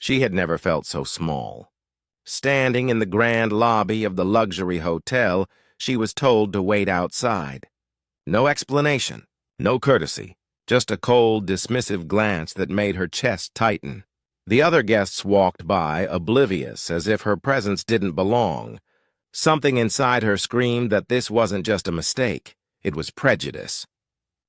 She had never felt so small. Standing in the grand lobby of the luxury hotel, she was told to wait outside. No explanation, no courtesy, just a cold, dismissive glance that made her chest tighten. The other guests walked by, oblivious, as if her presence didn't belong. Something inside her screamed that this wasn't just a mistake, it was prejudice.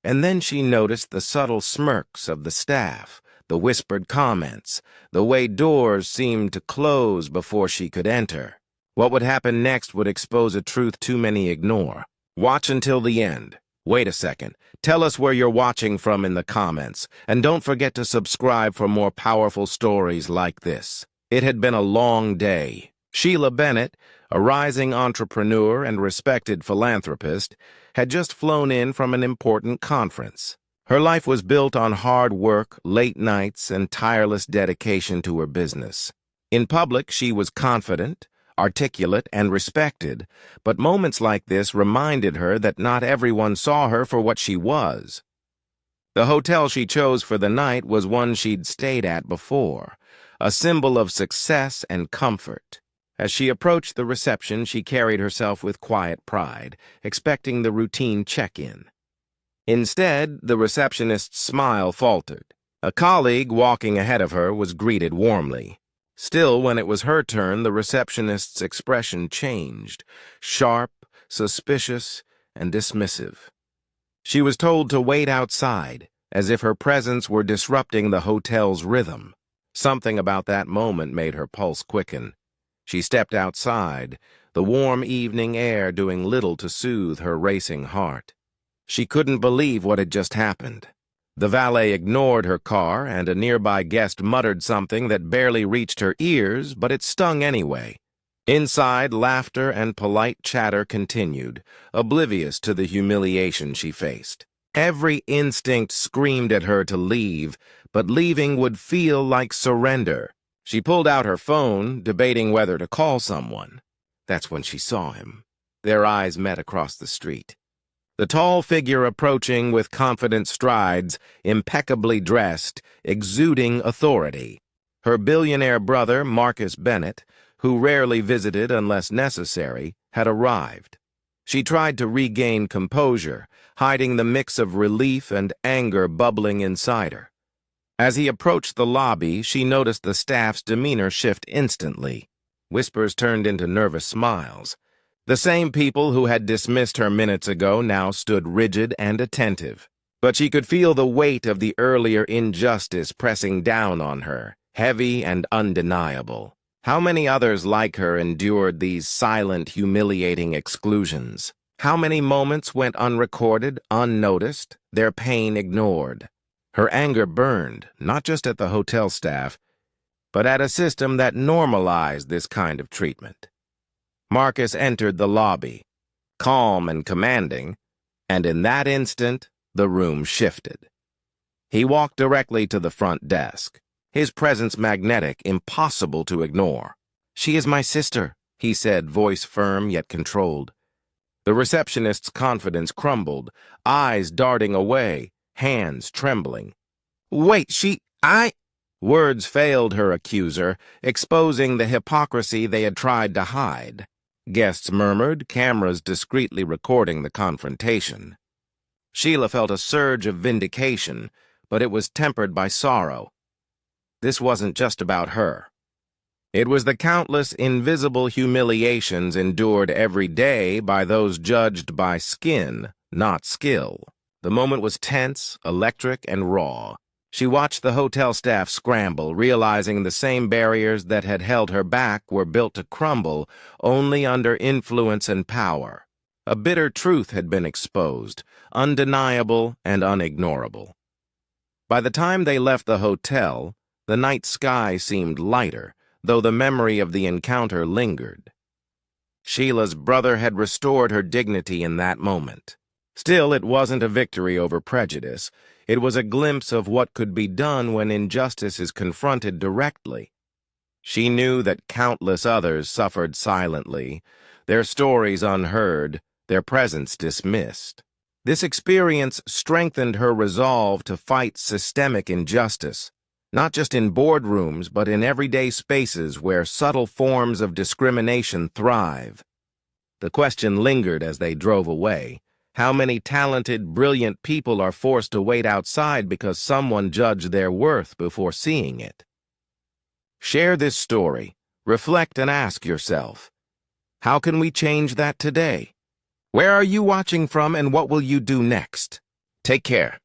And then she noticed the subtle smirks of the staff, the whispered comments, the way doors seemed to close before she could enter. What would happen next would expose a truth too many ignore. Watch until the end. Wait a second. Tell us where you're watching from in the comments, and don't forget to subscribe for more powerful stories like this. It had been a long day. Sheila Bennett, a rising entrepreneur and respected philanthropist, had just flown in from an important conference. Her life was built on hard work, late nights, and tireless dedication to her business. In public, she was confident, articulate, and respected, but moments like this reminded her that not everyone saw her for what she was. The hotel she chose for the night was one she'd stayed at before, a symbol of success and comfort. As she approached the reception, she carried herself with quiet pride, expecting the routine check-in. Instead, the receptionist's smile faltered. A colleague walking ahead of her was greeted warmly. Still, when it was her turn, the receptionist's expression changed, sharp, suspicious, and dismissive. She was told to wait outside, as if her presence were disrupting the hotel's rhythm. Something about that moment made her pulse quicken. She stepped outside, the warm evening air doing little to soothe her racing heart. She couldn't believe what had just happened. The valet ignored her car, and a nearby guest muttered something that barely reached her ears, but it stung anyway. Inside, laughter and polite chatter continued, oblivious to the humiliation she faced. Every instinct screamed at her to leave, but leaving would feel like surrender. She pulled out her phone, debating whether to call someone. That's when she saw him. Their eyes met across the street. The tall figure approaching with confident strides, impeccably dressed, exuding authority. Her billionaire brother, Marcus Bennett, who rarely visited unless necessary, had arrived. She tried to regain composure, hiding the mix of relief and anger bubbling inside her. As he approached the lobby, she noticed the staff's demeanor shift instantly. Whispers turned into nervous smiles. The same people who had dismissed her minutes ago now stood rigid and attentive. But she could feel the weight of the earlier injustice pressing down on her, heavy and undeniable. How many others like her endured these silent, humiliating exclusions? How many moments went unrecorded, unnoticed, their pain ignored? Her anger burned, not just at the hotel staff, but at a system that normalized this kind of treatment. Marcus entered the lobby, calm and commanding, and in that instant, the room shifted. He walked directly to the front desk, his presence magnetic, impossible to ignore. "She is my sister," he said, voice firm yet controlled. The receptionist's confidence crumbled, eyes darting away, hands trembling. "Wait, Words failed her accuser, exposing the hypocrisy they had tried to hide. Guests murmured, cameras discreetly recording the confrontation. Sheila felt a surge of vindication, but it was tempered by sorrow. This wasn't just about her. It was the countless invisible humiliations endured every day by those judged by skin, not skill. The moment was tense, electric, and raw. She watched the hotel staff scramble, realizing the same barriers that had held her back were built to crumble only under influence and power. A bitter truth had been exposed, undeniable and unignorable. By the time they left the hotel, the night sky seemed lighter, though the memory of the encounter lingered. Sheila's brother had restored her dignity in that moment. Still, it wasn't a victory over prejudice. It was a glimpse of what could be done when injustice is confronted directly. She knew that countless others suffered silently, their stories unheard, their presence dismissed. This experience strengthened her resolve to fight systemic injustice. not just in boardrooms, but in everyday spaces where subtle forms of discrimination thrive. The question lingered as they drove away. How many talented, brilliant people are forced to wait outside because someone judged their worth before seeing it? Share this story. Reflect and ask yourself, how can we change that today? Where are you watching from and what will you do next? Take care.